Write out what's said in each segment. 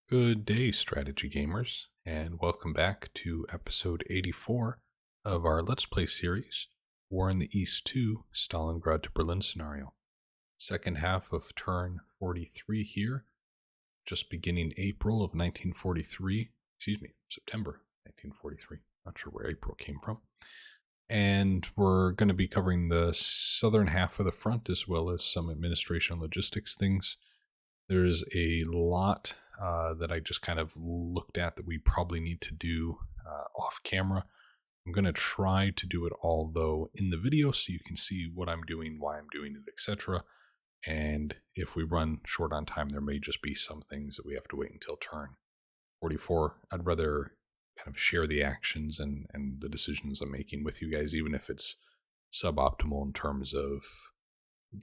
Good day, strategy gamers, and welcome back to episode 84 of our Let's Play series, War in the East 2, Stalingrad to Berlin scenario. Second half of turn 43 here, just beginning April of 1943, September 1943, not sure where April came from. And we're going to be covering the southern half of the front as well as some administration and logistics things. There's a lot that I just kind of looked at that we probably need to do off camera. I'm going to try to do it all, though, in the video so you can see what I'm doing, why I'm doing it, etc. And if we run short on time, there may just be some things that we have to wait until turn 44. I'd rather kind of share the actions and the decisions I'm making with you guys, even if it's suboptimal in terms of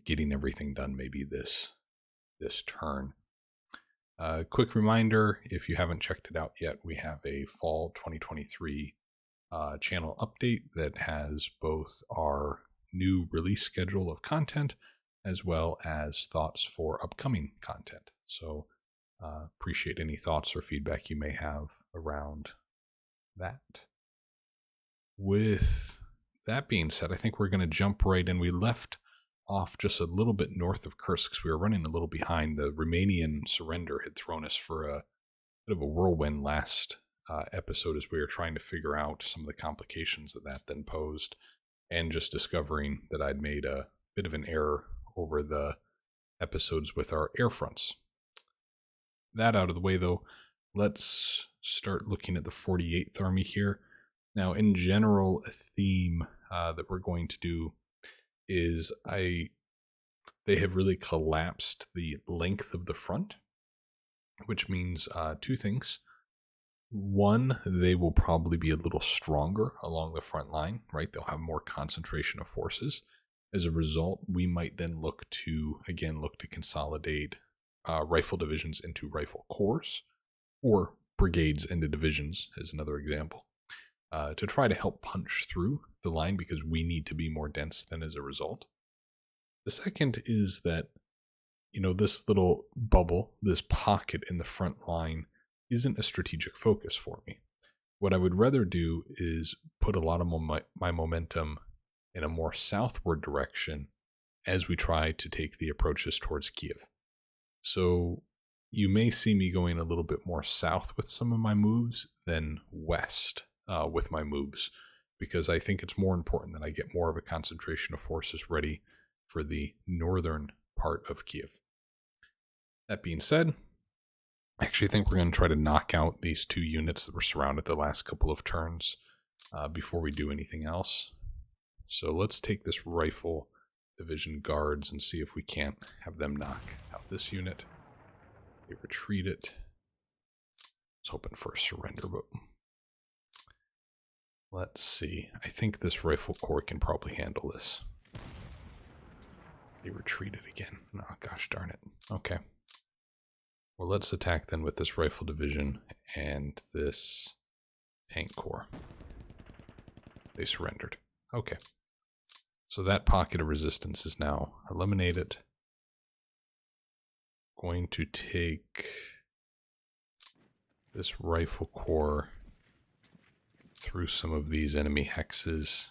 getting everything done maybe this turn. Quick reminder, if you haven't checked it out yet, we have a fall 2023 channel update that has both our new release schedule of content as well as thoughts for upcoming content. So appreciate any thoughts or feedback you may have around that. With that being said, I think we're going to jump right in. We left off just a little bit north of Kursk because we were running a little behind. The Romanian surrender had thrown us for a bit of a whirlwind last episode as we were trying to figure out some of the complications that then posed, and just discovering that I'd made a bit of an error over the episodes with our air fronts. That out of the way, though, let's start looking at the 48th Army here. Now, in general, a theme that we're going to do is they have really collapsed the length of the front, which means two things. One, they will probably be a little stronger along the front line, right? They'll have more concentration of forces. As a result, we might then look to consolidate rifle divisions into rifle corps, or brigades into divisions, as another example, to try to help punch through the line because we need to be more dense than as a result. The second is that, this little bubble, this pocket in the front line isn't a strategic focus for me. What I would rather do is put a lot of my momentum in a more southward direction as we try to take the approaches towards Kiev. So you may see me going a little bit more south with some of my moves than west with my moves, because I think it's more important that I get more of a concentration of forces ready for the northern part of Kiev. That being said, I actually think we're going to try to knock out these two units that were surrounded the last couple of turns before we do anything else. So let's take this rifle division guards and see if we can't have them knock out this unit. They retreat it. I was hoping for a surrender, but let's see. I think this rifle corps can probably handle this. They retreated again. Oh, gosh darn it. Okay. Well, let's attack then with this rifle division and this tank corps. They surrendered. Okay. So that pocket of resistance is now eliminated. Going to take this rifle corps through some of these enemy hexes.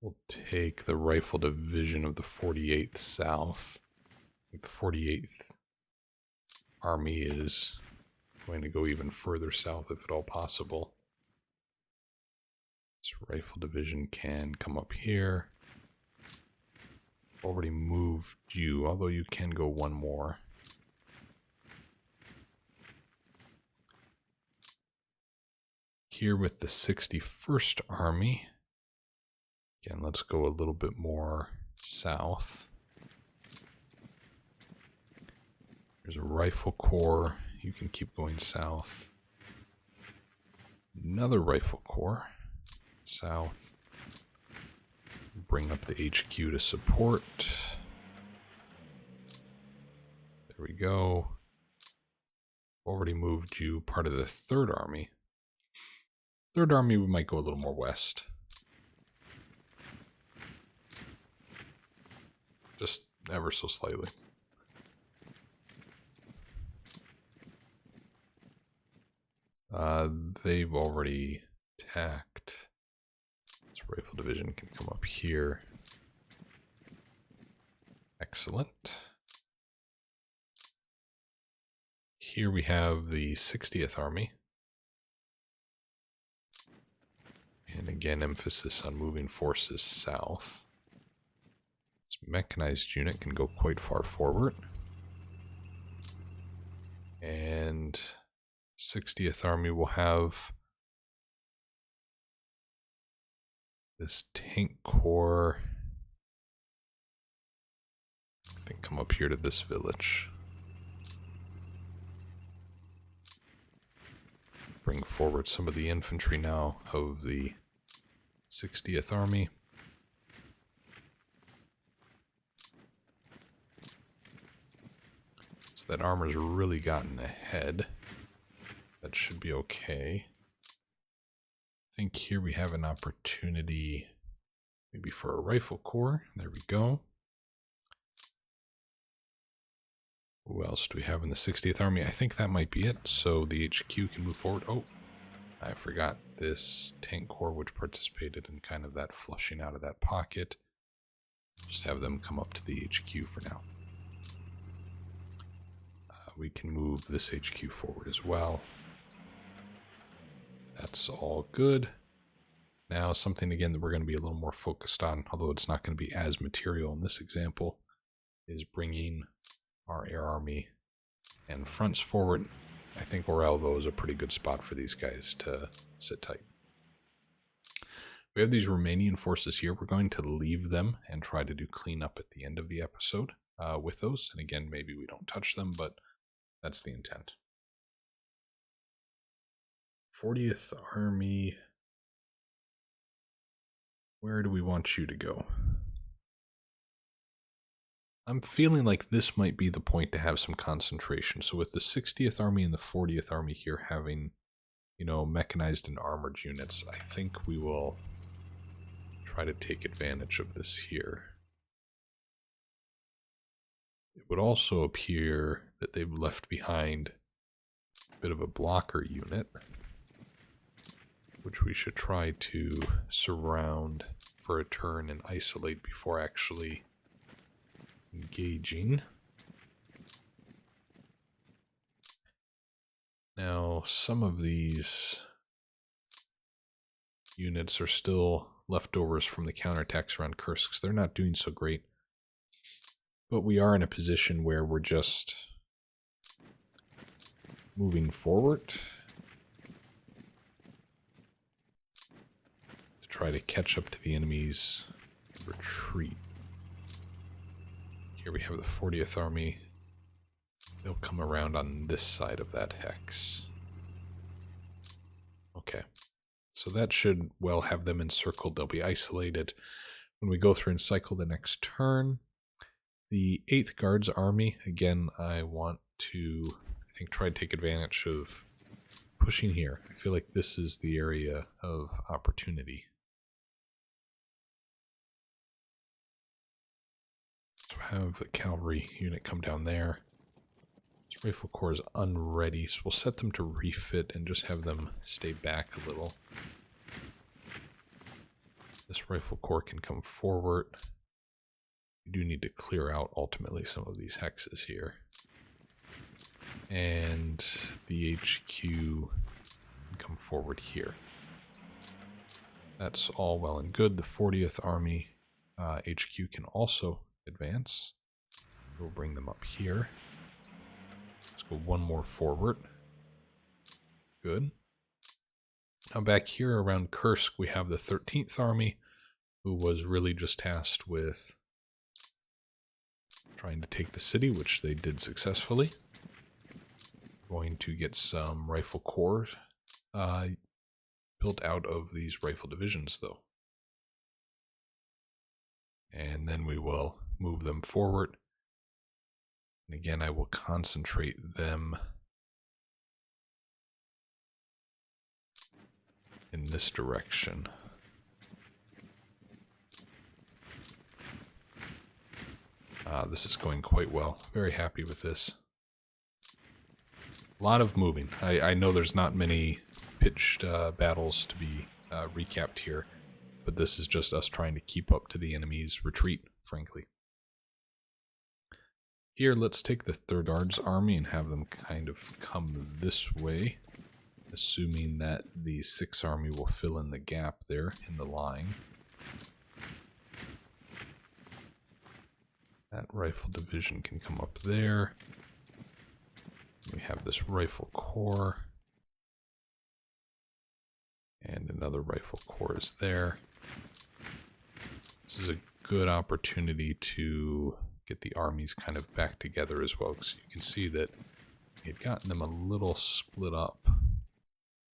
We'll take the rifle division of the 48th South. I think the 48th Army is going to go even further south if at all possible. This rifle division can come up here. Already moved you, although you can go one more. Here with the 61st Army. Again, let's go a little bit more south. There's a rifle corps. You can keep going south. Another rifle corps. South. Bring up the HQ to support. There we go. Already moved you part of the 3rd Army. 3rd Army, we might go a little more west. Just ever so slightly. They've already attacked. This rifle division can come up here. Excellent. Here we have the 60th Army. And again, emphasis on moving forces south. This mechanized unit can go quite far forward. And 60th Army will have this tank corps. I think come up here to this village. Bring forward some of the infantry now of the 60th Army. So that armor's really gotten ahead. That should be okay. I think here we have an opportunity maybe for a rifle corps. There we go. Who else do we have in the 60th Army? I think that might be it. So the HQ can move forward. Oh, I forgot this tank corps, which participated in kind of that flushing out of that pocket. Just have them come up to the HQ for now. We can move this HQ forward as well. That's all good. Now something again that we're going to be a little more focused on, although it's not going to be as material in this example, is bringing our air army and fronts forward. I think Orelvo is a pretty good spot for these guys to sit tight. We have these Romanian forces here. We're going to leave them and try to do cleanup at the end of the episode with those. And again, maybe we don't touch them, but that's the intent. 40th Army. Where do we want you to go? I'm feeling like this might be the point to have some concentration. So with the 60th Army and the 40th Army here having, you know, mechanized and armored units, I think we will try to take advantage of this here. It would also appear that they've left behind a bit of a blocker unit, which we should try to surround for a turn and isolate before actually engaging. Now, some of these units are still leftovers from the counterattacks around Kursk, so they're not doing so great. But we are in a position where we're just moving forward to try to catch up to the enemy's retreat. Here we have the 40th Army. They'll come around on this side of that hex. Okay. So that should well have them encircled. They'll be isolated when we go through and cycle the next turn. The 8th Guards Army, again, I want to, I think, try to take advantage of pushing here. I feel like this is the area of opportunity. So have the cavalry unit come down there. This rifle corps is unready, so we'll set them to refit and just have them stay back a little. This rifle corps can come forward. We do need to clear out ultimately some of these hexes here. And the HQ can come forward here. That's all well and good. The 40th Army HQ can also advance. We'll bring them up here. Let's go one more forward. Good. Now back here around Kursk, we have the 13th Army, who was really just tasked with trying to take the city, which they did successfully. Going to get some rifle corps built out of these rifle divisions, though. And then we will move them forward. And again, I will concentrate them in this direction. This is going quite well. Very happy with this. A lot of moving. I know there's not many pitched battles to be recapped here, but this is just us trying to keep up to the enemy's retreat, frankly. Here, let's take the Third Guards army and have them kind of come this way, assuming that the 6th Army will fill in the gap there in the line. That rifle division can come up there. We have this rifle corps. And another rifle corps is there. This is a good opportunity to get the armies kind of back together as well, because you can see that we had gotten them a little split up.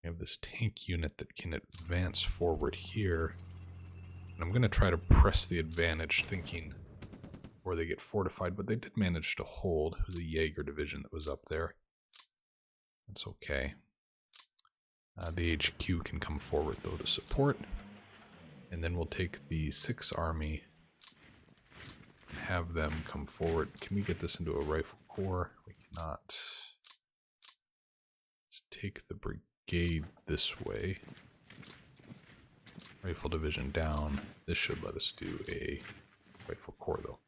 We have this tank unit that can advance forward here. And I'm going to try to press the advantage, thinking where they get fortified, but they did manage to hold. It was a Jaeger division that was up there. That's okay. The HQ can come forward, though, to support. And then we'll take the 6th Army and have them come forward. Can we get this into a rifle corps? We cannot. Let's take the brigade this way. Rifle division down. This should let us do a rifle corps, though.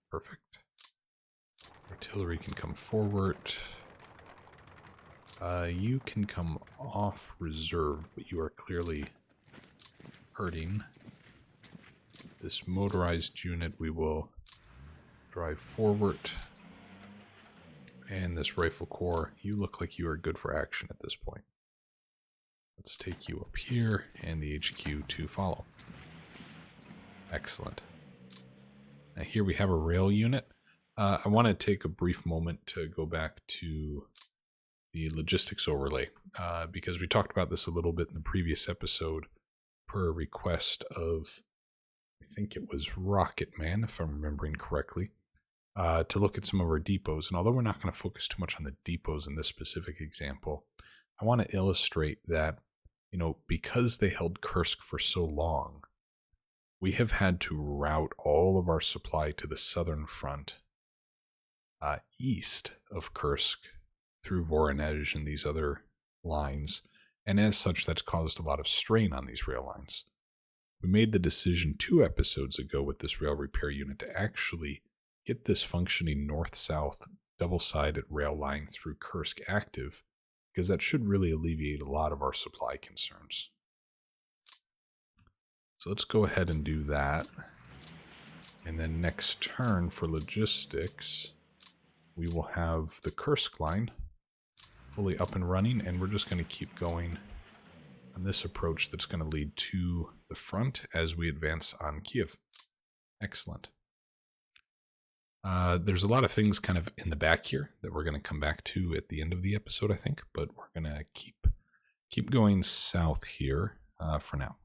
Perfect. Artillery can come forward. You can come off reserve, but you are clearly hurting. This motorized unit we will drive forward. And this rifle corps, you look like you are good for action at this point. Let's take you up here and the HQ to follow. Excellent. Now here we have a rail unit. I want to take a brief moment to go back to the logistics overlay, because we talked about this a little bit in the previous episode per a request of, I think it was Rocket Man, if I'm remembering correctly, to look at some of our depots. And although we're not going to focus too much on the depots in this specific example, I want to illustrate that, you know, because they held Kursk for so long, we have had to route all of our supply to the southern front, east of Kursk, through Voronezh and these other lines, and as such, that's caused a lot of strain on these rail lines. We made the decision 2 episodes ago with this rail repair unit to actually get this functioning north-south double-sided rail line through Kursk active, because that should really alleviate a lot of our supply concerns. So let's go ahead and do that. And then next turn for logistics, we will have the Kursk line fully up and running, and we're just going to keep going on this approach that's going to lead to the front as we advance on Kiev. Excellent. There's a lot of things kind of in the back here that we're going to come back to at the end of the episode, I think, but we're going to keep going south here for now.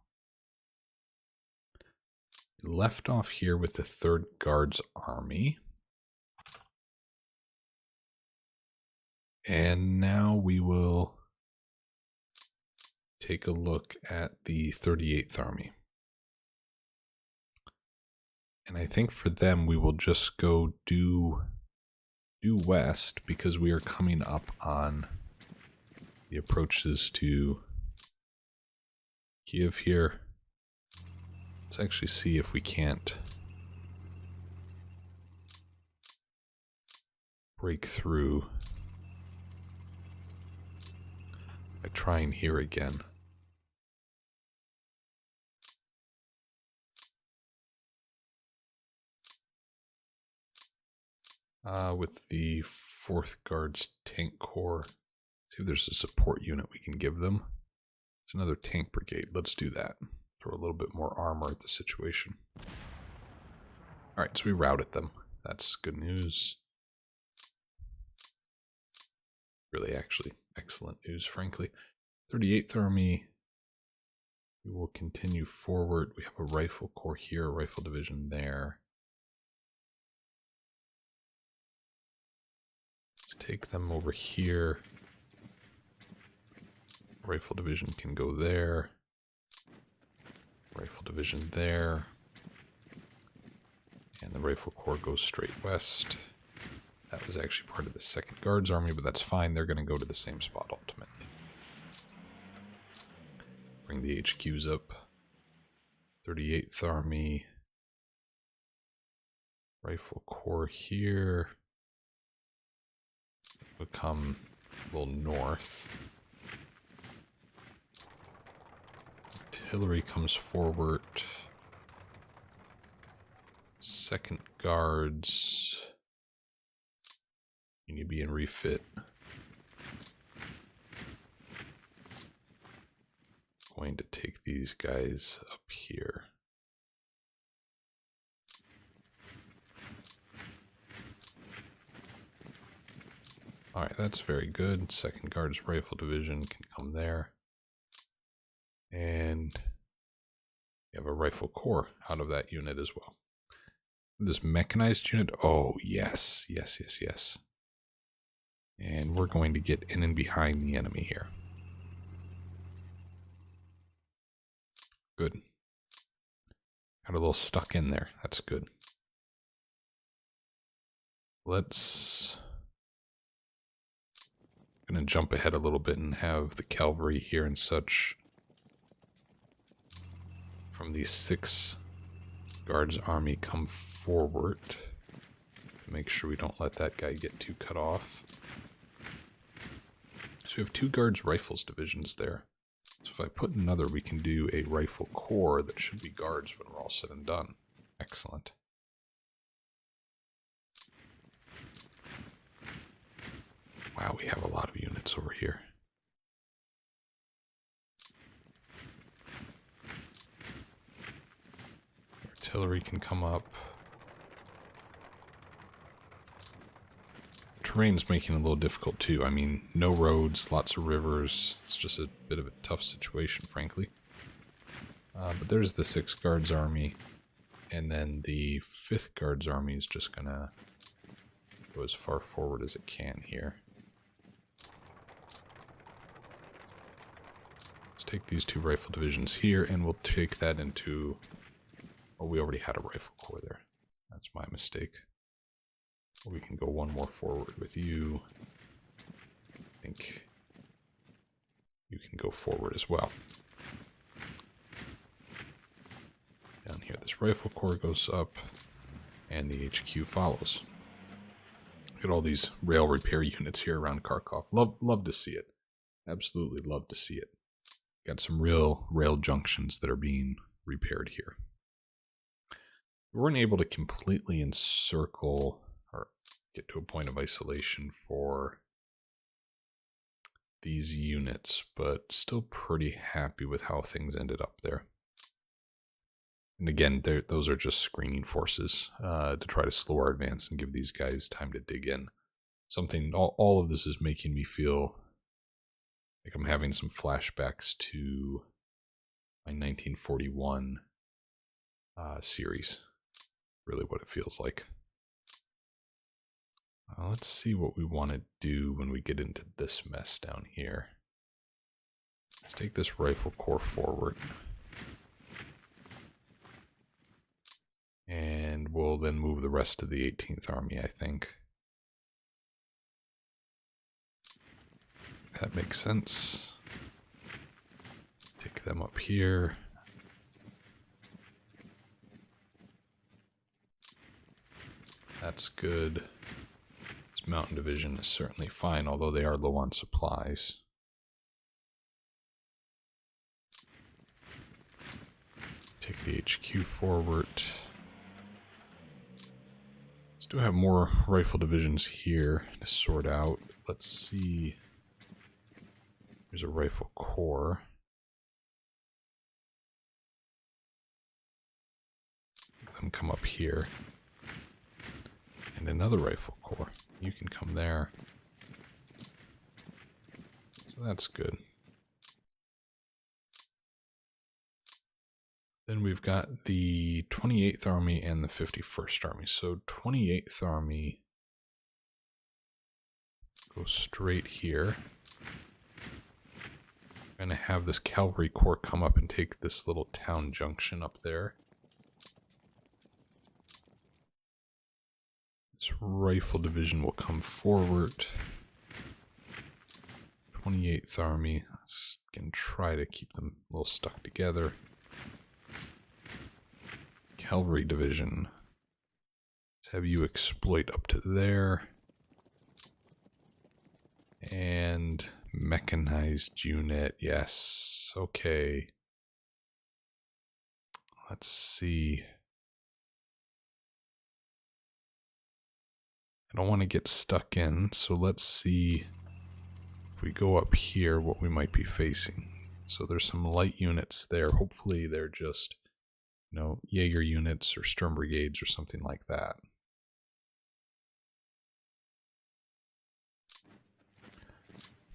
Left off here with the 3rd Guards Army. And now we will take a look at the 38th Army. And I think for them, we will just go due west, because we are coming up on the approaches to Kiev here. Let's actually see if we can't break through by trying here again. With the 4th Guards Tank Corps, see if there's a support unit we can give them. It's another tank brigade. Let's do that. Throw a little bit more armor at the situation. Alright, so we routed them. That's good news. Really, actually, excellent news, frankly. 38th Army, we will continue forward. We have a rifle corps here, a rifle division there. Let's take them over here. Rifle division can go there. Rifle division there. And the rifle corps goes straight west. That was actually part of the 2nd Guards Army, but that's fine. They're going to go to the same spot ultimately. Bring the HQs up. 38th Army. Rifle Corps here. We'll come a little north. Artillery comes forward. 2nd Guards. You need to be in refit. Going to take these guys up here. Alright, that's very good. 2nd Guards Rifle Division can come there. And you have a Rifle Corps out of that unit as well. This mechanized unit, oh yes, yes, yes, yes. And we're going to get in and behind the enemy here. Good. Got a little stuck in there. That's good. Let's... I'm going to jump ahead a little bit and have the cavalry here and such. From the 6th Guards Army come forward. Make sure we don't let that guy get too cut off. So we have 2 Guards Rifles divisions there. So if I put another, we can do a Rifle Corps that should be Guards when we're all said and done. Excellent. Wow, we have a lot of units over here. Artillery can come up. Terrain's making it a little difficult too. I mean, no roads, lots of rivers. It's just a bit of a tough situation, frankly. But there's the 6th Guards Army. And then the 5th Guards Army is just gonna go as far forward as it can here. Let's take these 2 rifle divisions here, and we'll take that into... Oh, we already had a Rifle Corps there. That's my mistake. We can go one more forward with you. I think you can go forward as well. Down here, this Rifle Corps goes up, and the HQ follows. Look at all these rail repair units here around Kharkov. Love to see it. Absolutely love to see it. Got some real rail junctions that are being repaired here. We weren't able to completely encircle or get to a point of isolation for these units, but still pretty happy with how things ended up there. And again, those are just screening forces to try to slow our advance and give these guys time to dig in. All of this is making me feel like I'm having some flashbacks to my 1941 series. Really what it feels like. Let's see what we want to do when we get into this mess down here. Let's take this Rifle Corps forward. And we'll then move the rest of the 18th Army, I think. That makes sense. Take them up here. That's good. This mountain division is certainly fine, although they are low on supplies. Take the HQ forward. Still have more rifle divisions here to sort out. Let's see. There's a Rifle Corps. Let them come up here. And another Rifle Corps. You can come there. So that's good. Then we've got the 28th Army and the 51st Army. So 28th Army goes straight here. I'm going to have this Cavalry Corps come up and take this little town junction up there. This rifle division will come forward. 28th Army. Let's again try to keep them a little stuck together. Cavalry division. Let's have you exploit up to there. And mechanized unit. Yes. Okay. Let's see. I don't want to get stuck in, so let's see if we go up here what we might be facing. So there's some light units there. Hopefully they're just, you know, Jaeger units or Sturm brigades or something like that.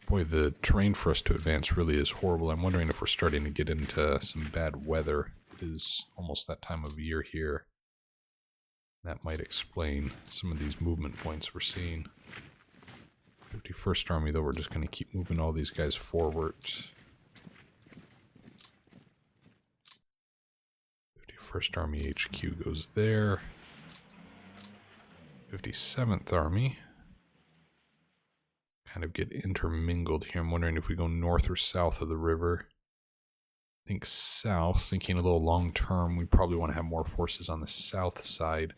Boy, the terrain for us to advance really is horrible. I'm wondering if we're starting to get into some bad weather. It is almost that time of year here. That might explain some of these movement points we're seeing. 51st Army, though, we're just going to keep moving all these guys forward. 51st Army HQ goes there. 57th Army. Kind of get intermingled here. I'm wondering if we go north or south of the river. I think south, thinking a little long term, we probably want to have more forces on the south side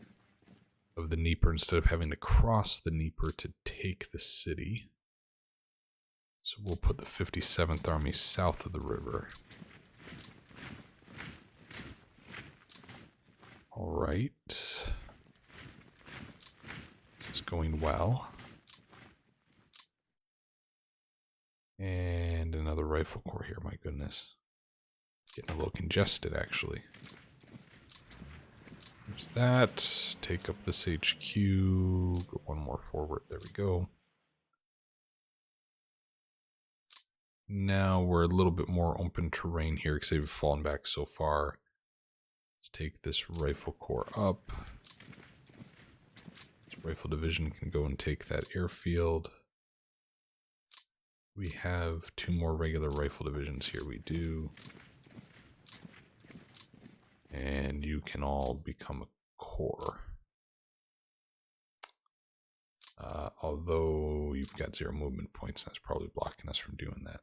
of the Dnieper instead of having to cross the Dnieper to take the city. So we'll put the 57th Army south of the river. All right. This is going well. And another rifle corps here, my goodness. Getting a little congested, actually. There's that. Take up this HQ. Go one more forward. There we go. Now we're a little bit more open terrain here because they've fallen back so far. Let's take this rifle corps up. This rifle division can go and take that airfield. We have 2 more regular rifle divisions here. We do. And you can all become a corps. Although you've got 0 movement points, that's probably blocking us from doing that.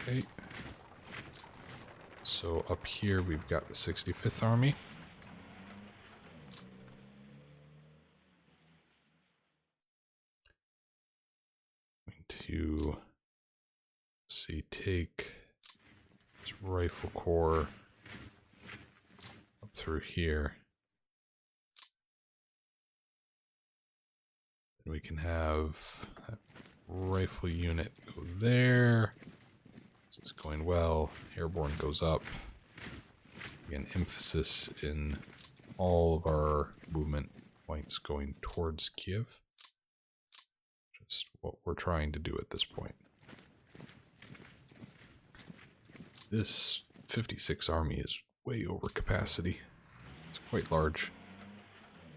Okay. So up here we've got the 65th Army. Going to see, take this rifle corps up through here. And we can have that rifle unit go there. This is going well. Airborne goes up. Again, emphasis in all of our movement points going towards Kiev. Just what we're trying to do at this point. This 56 Army is way over capacity. It's quite large.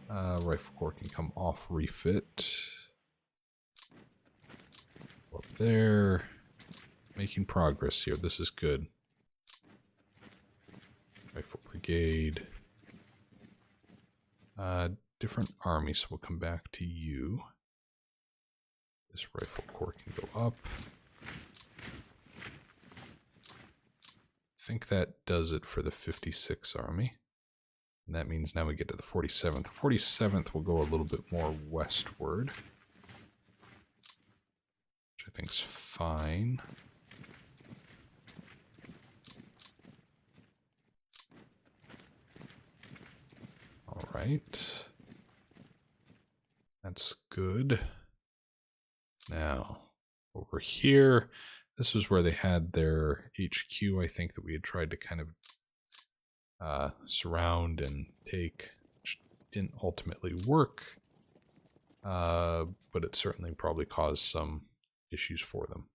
Rifle corps can come off refit. Up there. Making progress here. This is good. Rifle brigade. Different armies, so we'll come back to you. This rifle corps can go up. I think that does it for the 56 Army. And that means now we get to the 47th. The 47th will go a little bit more westward, which I think is fine. All right. That's good. Now, over here, this was where they had their HQ, I think, that we had tried to kind of surround and take, which didn't ultimately work, but it certainly probably caused some issues for them.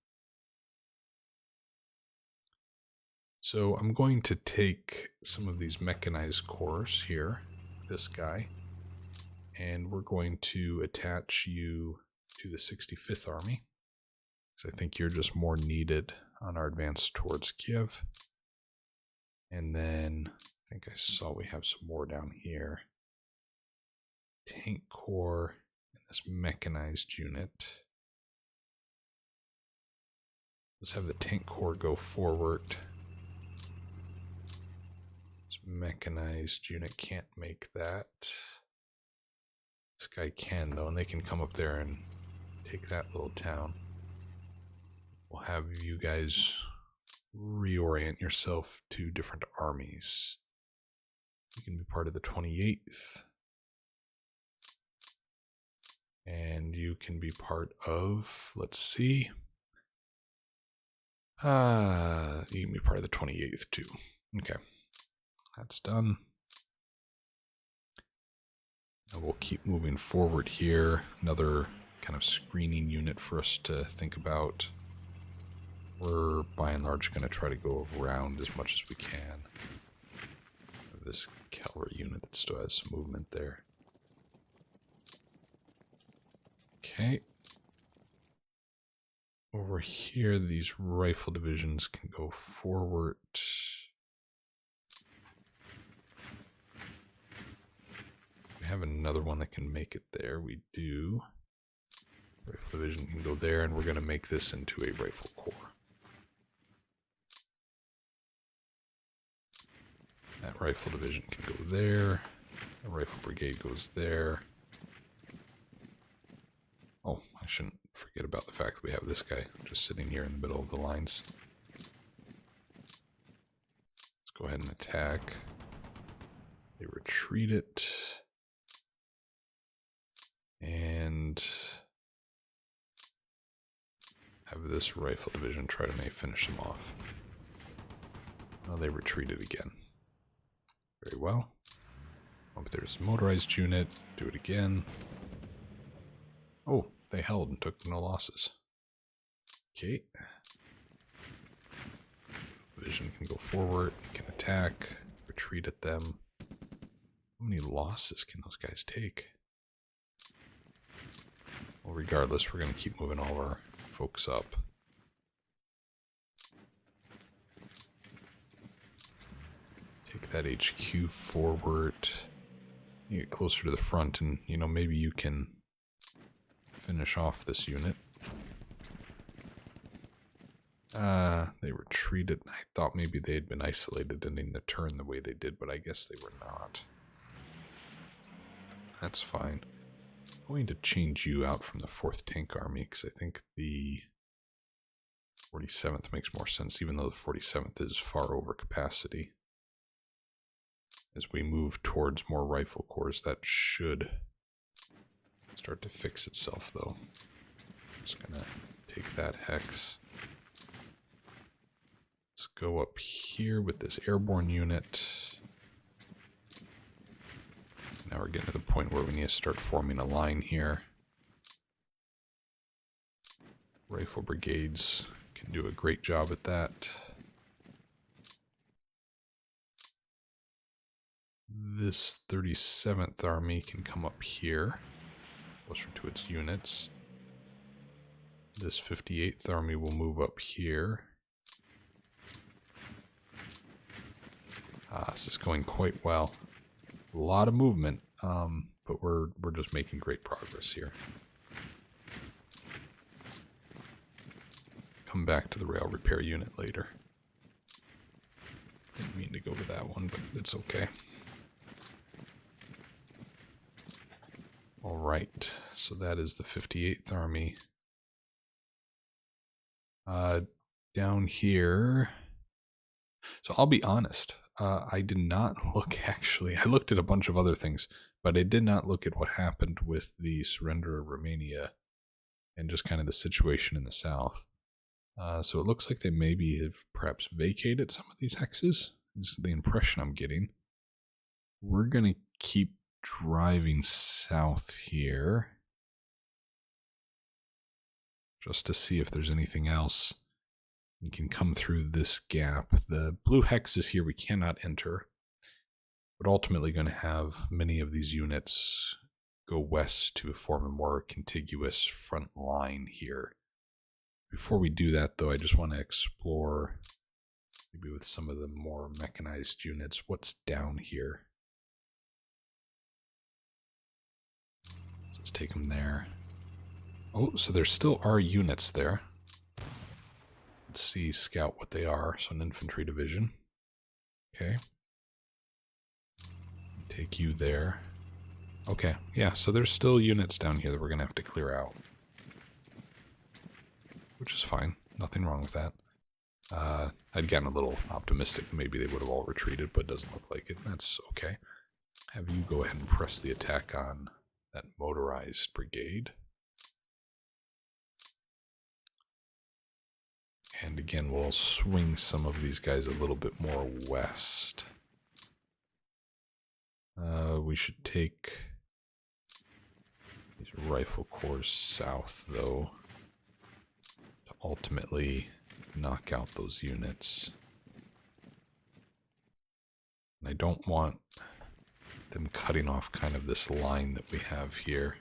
So I'm going to take some of these mechanized corps here, this guy, and we're going to attach you to the 65th Army, because I think you're just more needed on our advance towards Kiev. And then I think I saw we have some more down here. tank corps and this mechanized unit. Let's have the tank corps go forward. This mechanized unit can't make that. This guy can, though, and they can come up there and take that little town. We'll have you guys reorient yourself to different armies. You can be part of the 28th. And you can be part of, let's see. You can be part of the 28th too. Okay. That's done. And we'll keep moving forward here. Another kind of screening unit for us to think about. We're by and large going to try to go around as much as we can. This cavalry unit that still has some movement there. Okay. Over here, these rifle divisions can go forward. We have another one that can make it there. We do. Rifle division can go there, and we're going to make this into a rifle corps. That rifle division can go there. The rifle brigade goes there. Oh, I shouldn't forget about the fact that we have this guy just sitting here in the middle of the lines. Let's go ahead and attack. They retreat it. And have this rifle division try to finish them off. Well, they retreated again. Very well. Oh, but there's a motorized unit. Do it again. Oh, they held and took no losses. Okay. Division can go forward, can attack, retreat at them. How many losses can those guys take? Well, regardless, we're going to keep moving all our folks up. Take that HQ forward. You get closer to the front and, you know, maybe you can finish off this unit. They retreated. I thought maybe they had been isolated ending the turn the way they did, but I guess they were not. That's fine. I'm going to change you out from the 4th Tank Army because I think the 47th makes more sense, even though the 47th is far over capacity. As we move towards more rifle corps, that should start to fix itself, though. Just gonna take that hex. Let's go up here with this airborne unit. Now we're getting to the point where we need to start forming a line here. Rifle brigades can do a great job at that. This 37th Army can come up here, closer to its units. This 58th Army will move up here. This is going quite well. A lot of movement, but we're just making great progress here. Come back to the rail repair unit later. Didn't mean to go to that one, but it's okay. All right, so that is the 58th Army. Down here, so I'll be honest, I did not look actually. I looked at a bunch of other things, but I did not look at what happened with the surrender of Romania and just kind of the situation in the south. So it looks like they maybe have perhaps vacated some of these hexes, is the impression I'm getting. We're going to keep driving south here just to see if there's anything else. We can come through this gap. The blue hexes here we cannot enter, but ultimately going to have many of these units go west to form a more contiguous front line here. Before we do that, though, I just want to explore, maybe with some of the more mechanized units, what's down here. let's take them there. Oh, so there still are units there. Let's see, scout what they are. So an infantry division. Okay. Take you there. Okay, yeah, so there's still units down here that we're going to have to clear out. Which is fine. Nothing wrong with that. I'd gotten a little optimistic. Maybe they would have all retreated, but it doesn't look like it. That's okay. Have you go ahead and press the attack on that motorized brigade. And again, we'll swing some of these guys a little bit more west. We should take these rifle corps south, though, to ultimately knock out those units. And I don't want them cutting off kind of this line that we have here.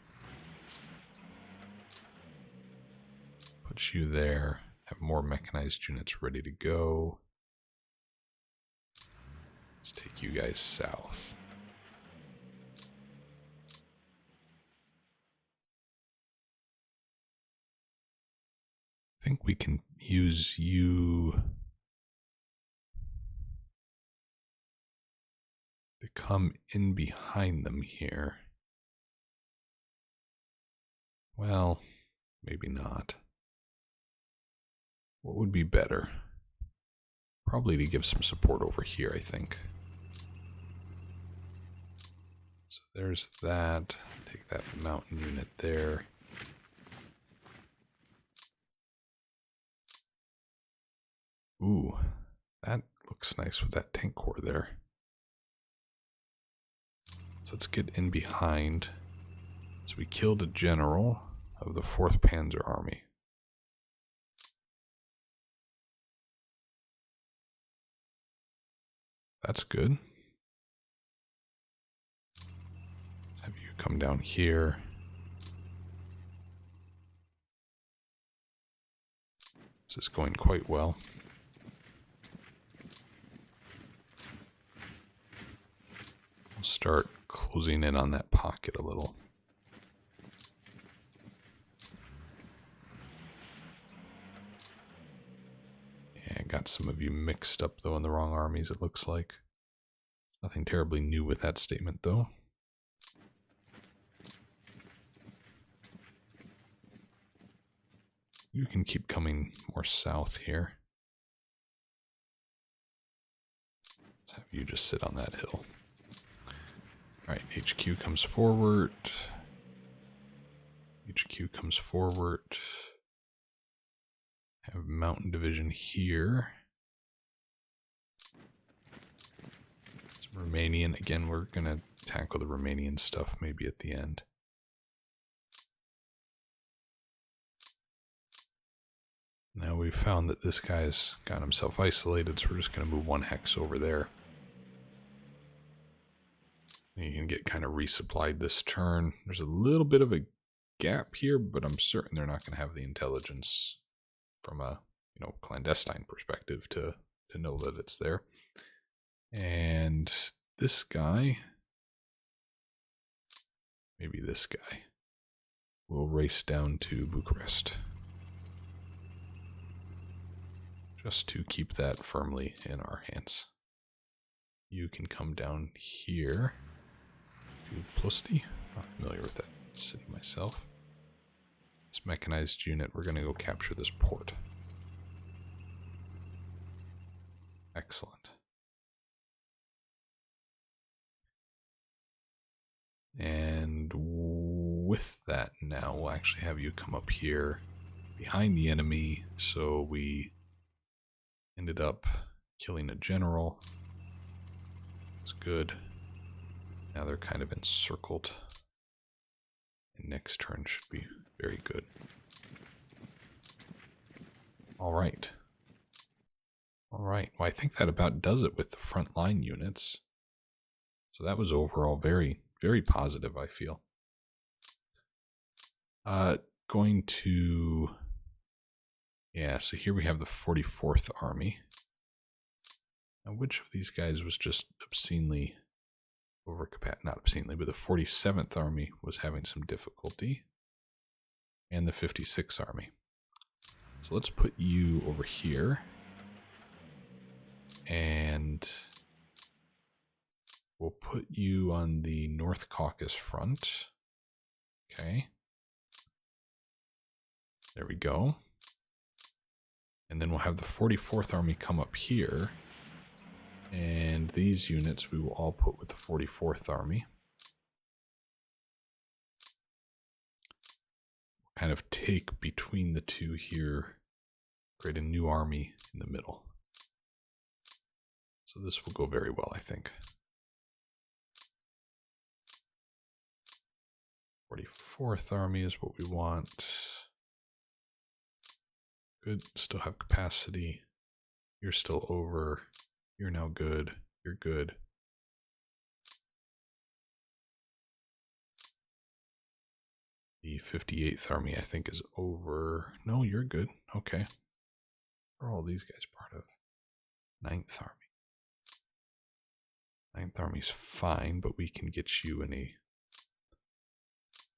Put you there. Have more mechanized units ready to go. Let's take you guys south. I think we can use you to come in behind them here. Well, maybe not. What would be better? Probably to give some support over here, I think. So there's that. Take that mountain unit there. Ooh, that looks nice with that tank corps there. So let's get in behind. So we killed a general of the 4th Panzer Army. That's good. Let's have you come down here. This is going quite well. We'll start closing in on that pocket a little. Yeah, got some of you mixed up, though, in the wrong armies, it looks like. Nothing terribly new with that statement, though. You can keep coming more south here. Let's have you just sit on that hill. Alright, HQ comes forward. HQ comes forward. Have mountain division here. Some Romanian. Again, we're going to tackle the Romanian stuff maybe at the end. Now we've found that this guy's got himself isolated, so we're just going to move 1 hex over there. You can get kind of resupplied this turn. There's a little bit of a gap here, but I'm certain they're not going to have the intelligence from a clandestine perspective to know that it's there. And this guy, maybe this guy, will race down to Bucharest. Just to keep that firmly in our hands. You can come down here to Plosti. Not familiar with that city myself. This mechanized unit, we're going to go capture this port. Excellent. And with that now, we'll actually have you come up here behind the enemy, so we ended up killing a general. It's good. Now they're kind of encircled. And next turn should be very good. Alright. Alright. Well, I think that about does it with the front line units. So that was overall very, very positive, I feel. Going to... Yeah, so here we have the 44th Army. Now, which of these guys was just obscenely not obscenely, but the 47th Army was having some difficulty. And the 56th Army. So let's put you over here. And we'll put you on the North Caucasus front. Okay. There we go. And then we'll have the 44th Army come up here. And these units we will all put with the 44th Army. We'll kind of take between the two here, create a new army in the middle. So this will go very well, I think. 44th Army is what we want. Good, still have capacity. You're still over. You're now good. You're good. The 58th Army, I think, is over. No, you're good. Okay. What are all these guys part of? 9th Army. 9th Army's fine, but we can get you in a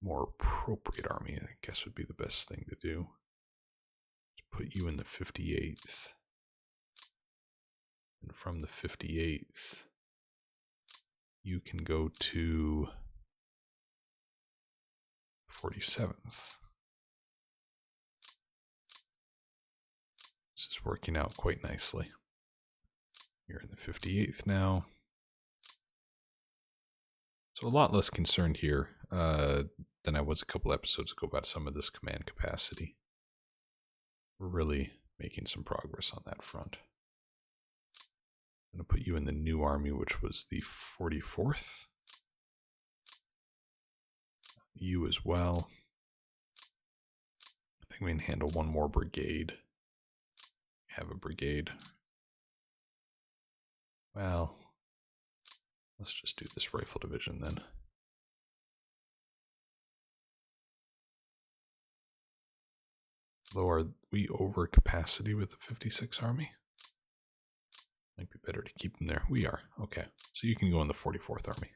more appropriate army, I guess would be the best thing to do. Put you in the 58th. And from the 58th, you can go to 47th. This is working out quite nicely. You're in the 58th now. So a lot less concerned here than I was a couple episodes ago about some of this command capacity. We're really making some progress on that front. I'm going to put you in the new army, which was the 44th. You as well. I think we can handle one more brigade. Have a brigade. Well, let's just do this rifle division then. Though are we over capacity with the 56th Army? Might be better to keep them there. We are. Okay. So you can go in the 44th Army.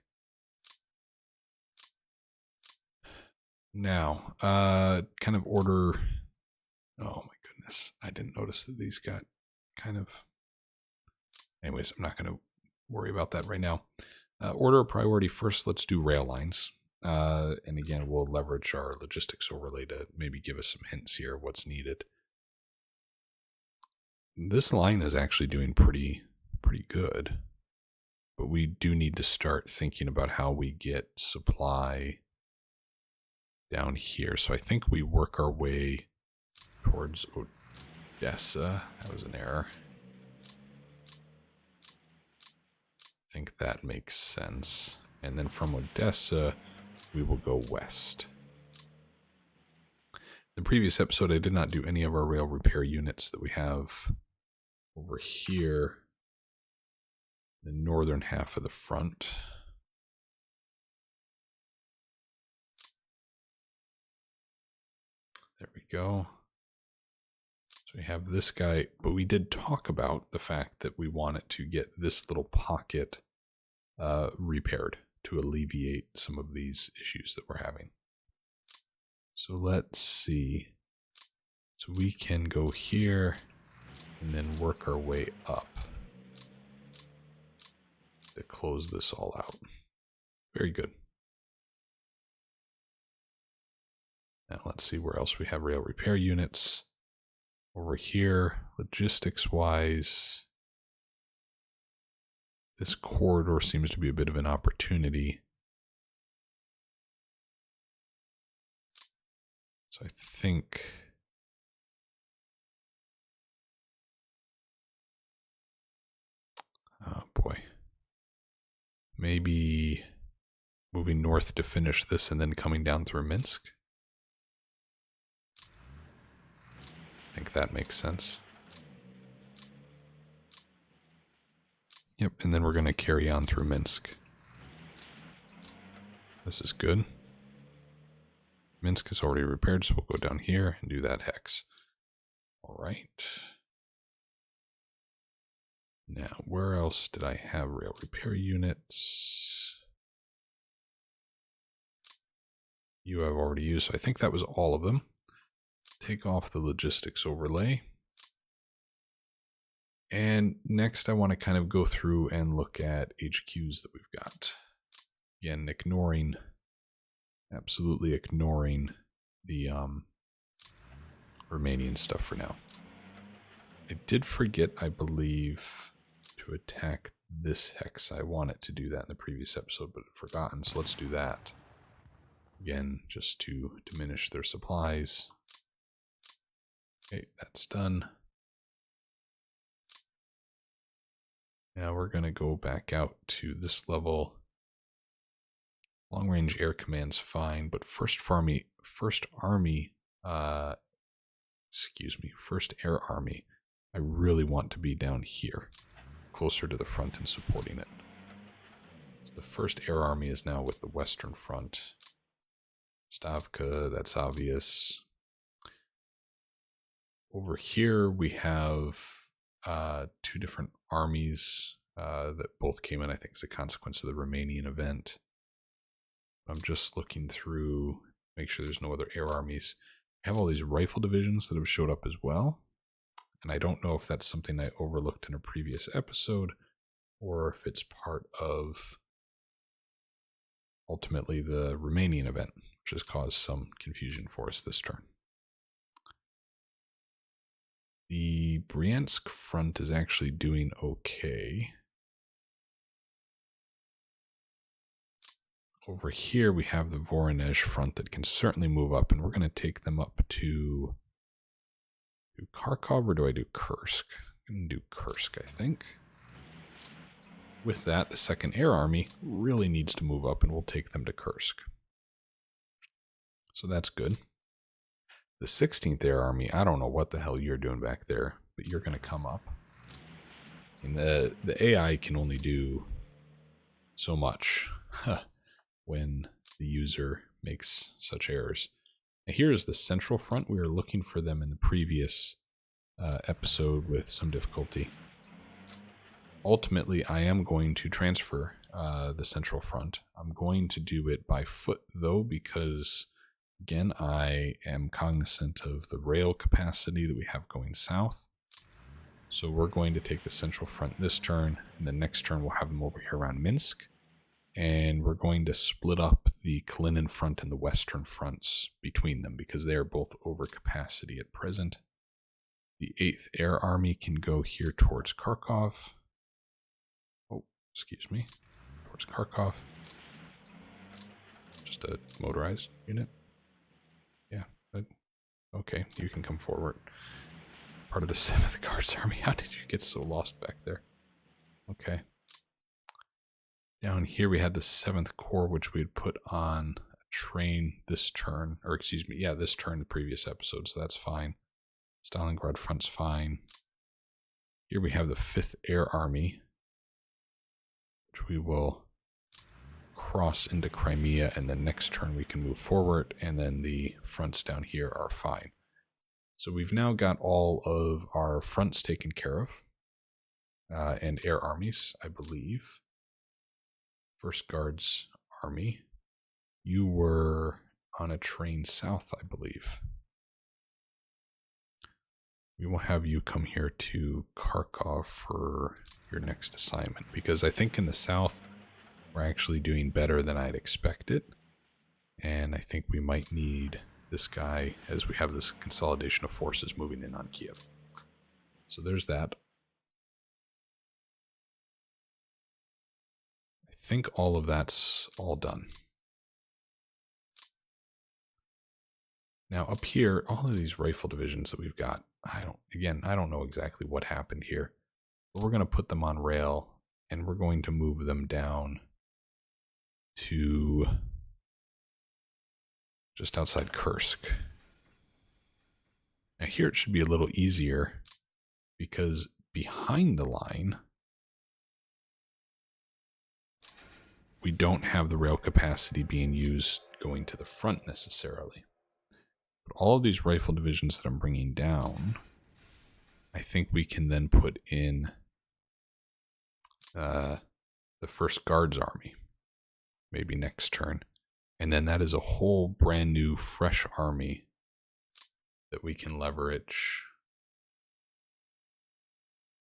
Now, kind of order. Oh my goodness. I didn't notice that these got kind of. Anyways, I'm not going to worry about that right now. Order of priority first. Let's do rail lines. And again, we'll leverage our logistics overlay to maybe give us some hints here of what's needed. This line is actually doing pretty good, but we do need to start thinking about how we get supply down here. So I think we work our way towards Odessa. That was an error. I think that makes sense. And then from Odessa, we will go west. In the previous episode, I did not do any of our rail repair units that we have over here, the northern half of the front. There we go. So we have this guy, but we did talk about the fact that we wanted to get this little pocket repaired to alleviate some of these issues that we're having. So let's see. So we can go here and then work our way up to close this all out. Very good. Now let's see where else we have rail repair units. Over here, logistics-wise, this corridor seems to be a bit of an opportunity. So I think oh boy, maybe moving north to finish this and then coming down through Minsk. I think that makes sense. Yep, and then we're going to carry on through Minsk. This is good. Minsk is already repaired, so we'll go down here and do that hex. All right. Now, where else did I have rail repair units? you I've already used. So I think that was all of them. Take off the logistics overlay. And next I want to kind of go through and look at HQs that we've got. Again, absolutely ignoring the Romanian stuff for now. I did forget, I believe, to attack this hex. I wanted to do that in the previous episode, but I'd forgotten, so let's do that. Again, just to diminish their supplies. Okay, that's done. Now we're going to go back out to this level. Long range air command's fine, but first air army, I really want to be down here, closer to the front and supporting it. So the first air army is now with the Western Front. Stavka, that's obvious. Over here we have two different armies that both came in, I think, as a consequence of the Romanian event. I'm just looking through, make sure there's no other air armies. I have all these rifle divisions that have showed up as well. And I don't know if that's something I overlooked in a previous episode, or if it's part of ultimately the Romanian event, which has caused some confusion for us this turn. The Bryansk front is actually doing okay. Over here we have the Voronezh front that can certainly move up, and we're going to take them up to Kharkov, or do I do Kursk? I'm going to do Kursk, I think. With that, the second air army really needs to move up, and we'll take them to Kursk. So that's good. The 16th Air Army, I don't know what the hell you're doing back there, but you're going to come up. And the AI can only do so much when the user makes such errors. Now here is the Central Front. We were looking for them in the previous episode with some difficulty. Ultimately, I am going to transfer the Central Front. I'm going to do it by foot, though, because again, I am cognizant of the rail capacity that we have going south. So we're going to take the Central Front this turn, and the next turn we'll have them over here around Minsk. And we're going to split up the Kalinin Front and the Western Fronts between them, because they are both over capacity at present. The 8th Air Army can go here towards Kharkov. Oh, excuse me. Towards Kharkov. Just a motorized unit. Yeah, but okay, you can come forward. Part of the 7th Guards Army. How did you get so lost back there? Okay. Down here we had the 7th Corps, which we had put on a train this turn, or excuse me, yeah, this turn, the previous episode, so that's fine. Stalingrad Front's fine. Here we have the 5th Air Army, which we will cross into Crimea, and then next turn we can move forward, and then the fronts down here are fine. So we've now got all of our fronts taken care of, and air armies, I believe. 1st Guards Army, you were on a train south, I believe. We will have you come here to Kharkov for your next assignment, because I think in the south we're actually doing better than I'd expected, and I think we might need this guy as we have this consolidation of forces moving in on Kiev. So there's that. I think all of that's all done. Now up here, all of these rifle divisions that we've got, I don't know exactly what happened here, but we're going to put them on rail, and we're going to move them down to just outside Kursk. Now here it should be a little easier, because behind the line, we don't have the rail capacity being used going to the front necessarily. But all of these rifle divisions that I'm bringing down, I think we can then put in the 1st Guards Army, maybe next turn. And then that is a whole brand new, fresh army that we can leverage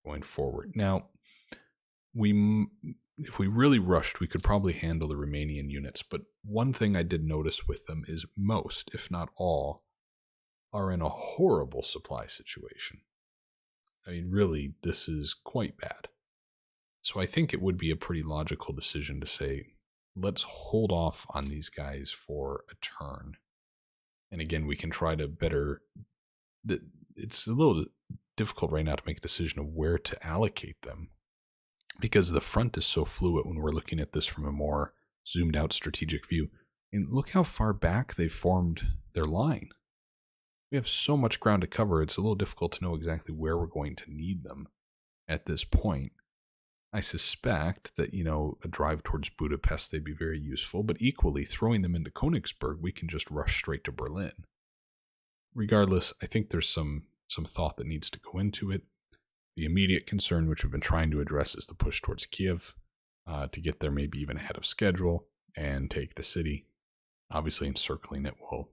going forward. Now, if we really rushed, we could probably handle the Romanian units. But one thing I did notice with them is most, if not all, are in a horrible supply situation. I mean, really, this is quite bad. So I think it would be a pretty logical decision to say, let's hold off on these guys for a turn. And again, we can try to better... It's a little difficult right now to make a decision of where to allocate them, because the front is so fluid when we're looking at this from a more zoomed out strategic view. And look how far back they formed their line. We have so much ground to cover, it's a little difficult to know exactly where we're going to need them at this point. I suspect that, a drive towards Budapest, they'd be very useful, but equally, throwing them into Königsberg, we can just rush straight to Berlin. Regardless, I think there's some thought that needs to go into it. The immediate concern, which we've been trying to address, is the push towards Kiev, to get there maybe even ahead of schedule and take the city. Obviously, encircling it will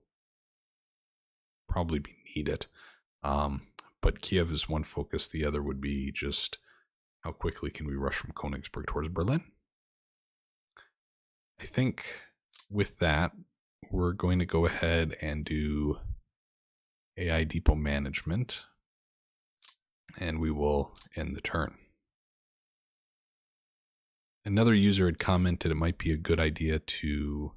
probably be needed. But Kiev is one focus. The other would be just how quickly can we rush from Königsberg towards Berlin? I think with that, we're going to go ahead and do AI depot management, and we will end the turn. Another user had commented it might be a good idea to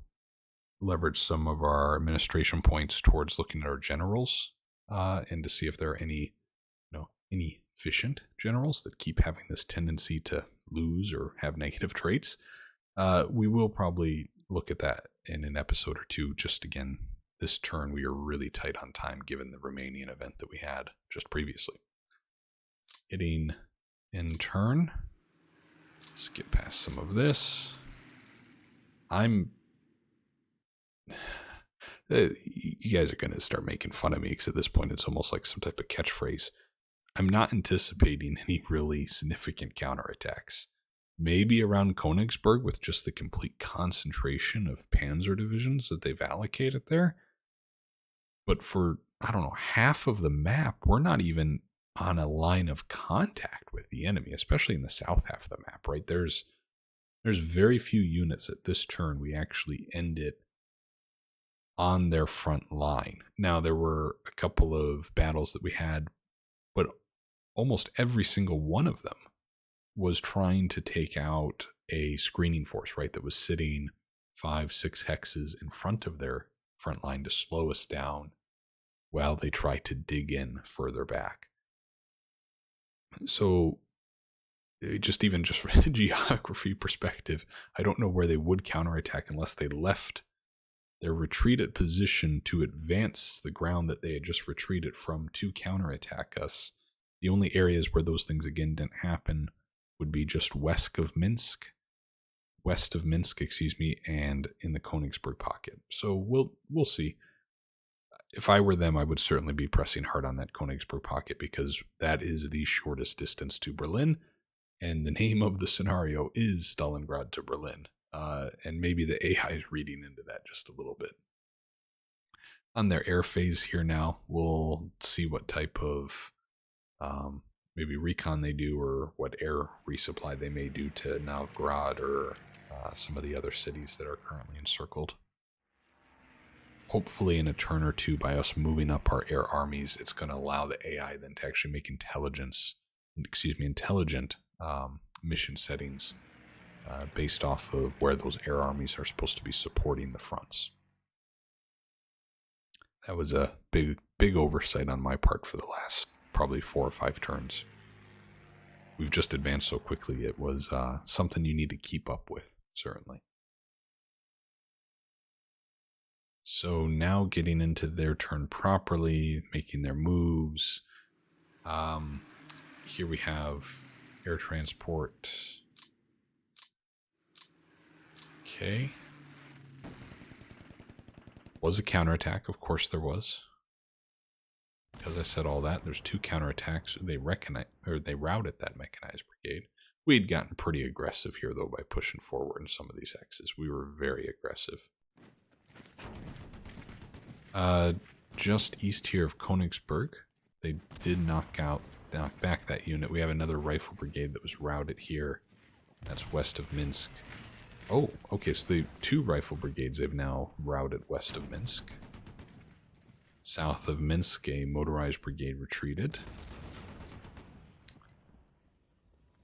leverage some of our administration points towards looking at our generals, and to see if there are any inefficient generals that keep having this tendency to lose or have negative traits. We will probably look at that in an episode or two. Just again, this turn we are really tight on time given the Romanian event that we had just previously. Hitting in turn. Skip past some of this. You guys are going to start making fun of me because at this point it's almost like some type of catchphrase. I'm not anticipating any really significant counterattacks. Maybe around Königsberg with just the complete concentration of panzer divisions that they've allocated there. But for, half of the map, we're not even on a line of contact with the enemy, especially in the south half of the map, right? There's very few units at this turn we actually end it on their front line. Now, there were a couple of battles that we had, but almost every single one of them was trying to take out a screening force, right, that was sitting 5-6 hexes in front of their front line to slow us down while they try to dig in further back. So just from a geography perspective, I don't know where they would counterattack unless they left their retreated position to advance the ground that they had just retreated from to counterattack us. The only areas where those things again didn't happen would be just west of Minsk, and in the Königsberg pocket. So we'll see. If I were them, I would certainly be pressing hard on that Königsberg pocket because that is the shortest distance to Berlin, and the name of the scenario is Stalingrad to Berlin. And maybe the AI is reading into that just a little bit. On their air phase here now, we'll see what type of maybe recon they do or what air resupply they may do to Novgorod or some of the other cities that are currently encircled. Hopefully in a turn or two by us moving up our air armies, it's going to allow the AI then to actually make intelligent mission settings based off of where those air armies are supposed to be supporting the fronts. That was a big oversight on my part for the last probably 4 or 5 turns. We've just advanced so quickly, it was something you need to keep up with, certainly. So now getting into their turn properly, making their moves. Here we have air transport. Okay. Was a counterattack, of course there was. Because I said all that, there's 2 counterattacks. They routed that mechanized brigade. We'd gotten pretty aggressive here, though, by pushing forward in some of these hexes. We were very aggressive. Just east here of Königsberg, they did knock back that unit. We have another rifle brigade that was routed here. That's west of Minsk. Oh, okay, so the 2 rifle brigades they've now routed west of Minsk. South of Minsk, a motorized brigade retreated.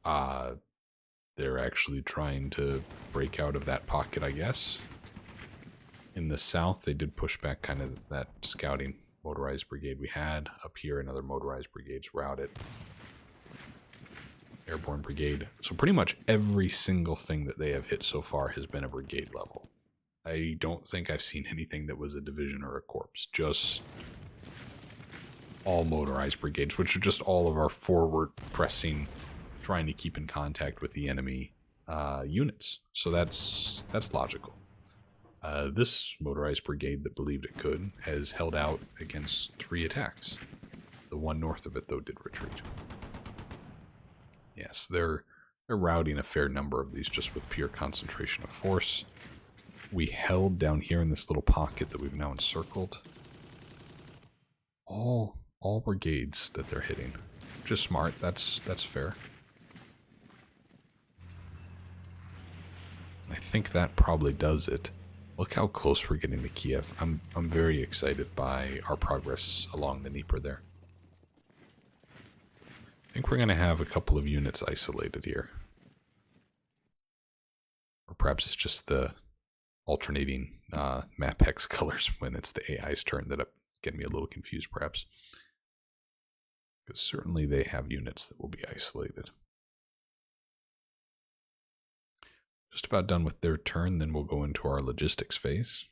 They're actually trying to break out of that pocket, I guess. In the south, they did push back kind of that scouting motorized brigade we had. Up here, another motorized brigade's routed. Airborne brigade. So pretty much every single thing that they have hit so far has been a brigade level. I don't think I've seen anything that was a division or a corps. Just all motorized brigades, which are just all of our forward pressing, trying to keep in contact with the enemy units. So that's logical. This motorized brigade that believed it could has held out against 3 attacks. The one north of it, though, did retreat. Yes, they're routing a fair number of these just with pure concentration of force. We held down here in this little pocket that we've now encircled. All brigades that they're hitting. Just smart, that's fair. I think that probably does it. Look how close we're getting to Kiev. I'm very excited by our progress along the Dnieper there. I think we're going to have a couple of units isolated here. Or perhaps it's just the alternating map hex colors when it's the AI's turn that get me a little confused, perhaps. Because certainly they have units that will be isolated. Just about done with their turn, then we'll go into our logistics phase.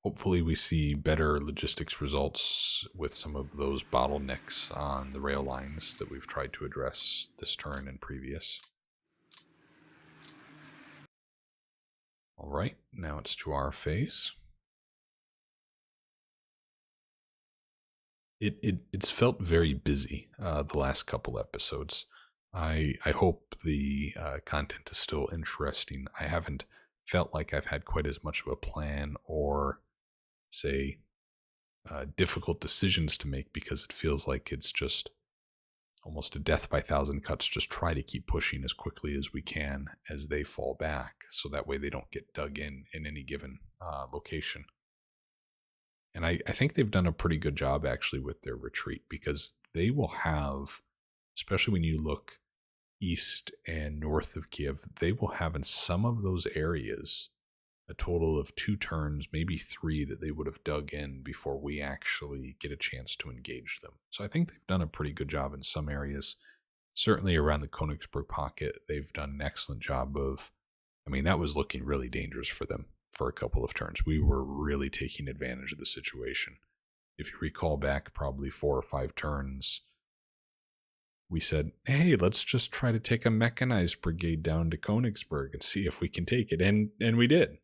Hopefully we see better logistics results with some of those bottlenecks on the rail lines that we've tried to address this turn and previous. All right, now it's to our phase. It's felt very busy the last couple episodes. I hope the content is still interesting. I haven't felt like I've had quite as much of a plan or, say, difficult decisions to make, because it feels like it's just almost a death by 1,000 cuts. Just try to keep pushing as quickly as we can as they fall back, so that way they don't get dug in any given location. And I think they've done a pretty good job actually with their retreat, because they will have, especially when you look east and north of Kiev, they will have in some of those areas a total of 2 turns, maybe 3, that they would have dug in before we actually get a chance to engage them. So I think they've done a pretty good job in some areas. Certainly around the Königsberg pocket, they've done an excellent job of, I mean, that was looking really dangerous for them for a couple of turns. We were really taking advantage of the situation. If you recall back probably 4 or 5 turns, we said, hey, let's just try to take a mechanized brigade down to Königsberg and see if we can take it. And we did.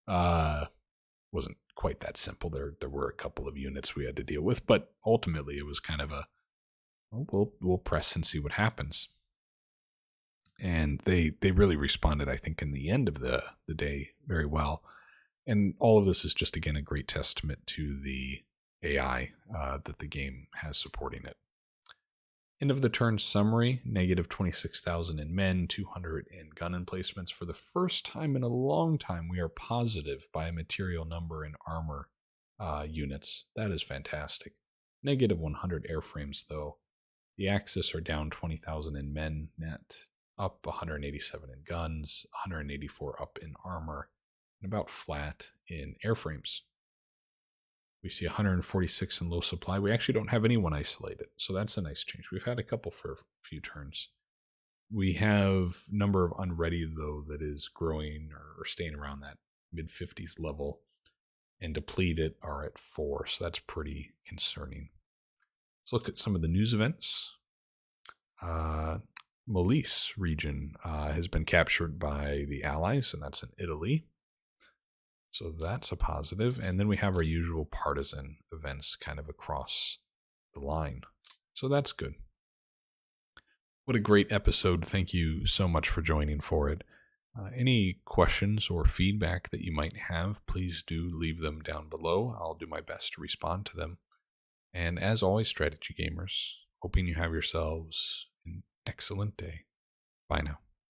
Wasn't quite that simple. There were a couple of units we had to deal with, but ultimately it was kind of a, well, we'll press and see what happens. And they really responded, I think, in the end of the day very well. And all of this is just, again, a great testament to the AI that the game has supporting it. End of the turn summary, negative 26,000 in men, 200 in gun emplacements. For the first time in a long time, we are positive by a material number in armor units. That is fantastic. Negative 100 airframes, though. The Axis are down 20,000 in men net, up 187 in guns, 184 up in armor, and about flat in airframes. We see 146 in low supply. We actually don't have anyone isolated, so that's a nice change. We've had a couple for a few turns. We have number of unready, though, that is growing or staying around that mid-50s level, and depleted are at 4, so that's pretty concerning. Let's look at some of the news events. Molise region has been captured by the Allies, and that's in Italy. So that's a positive. And then we have our usual partisan events kind of across the line. So that's good. What a great episode. Thank you so much for joining for it. Any questions or feedback that you might have, please do leave them down below. I'll do my best to respond to them. And as always, strategy gamers, hoping you have yourselves an excellent day. Bye now.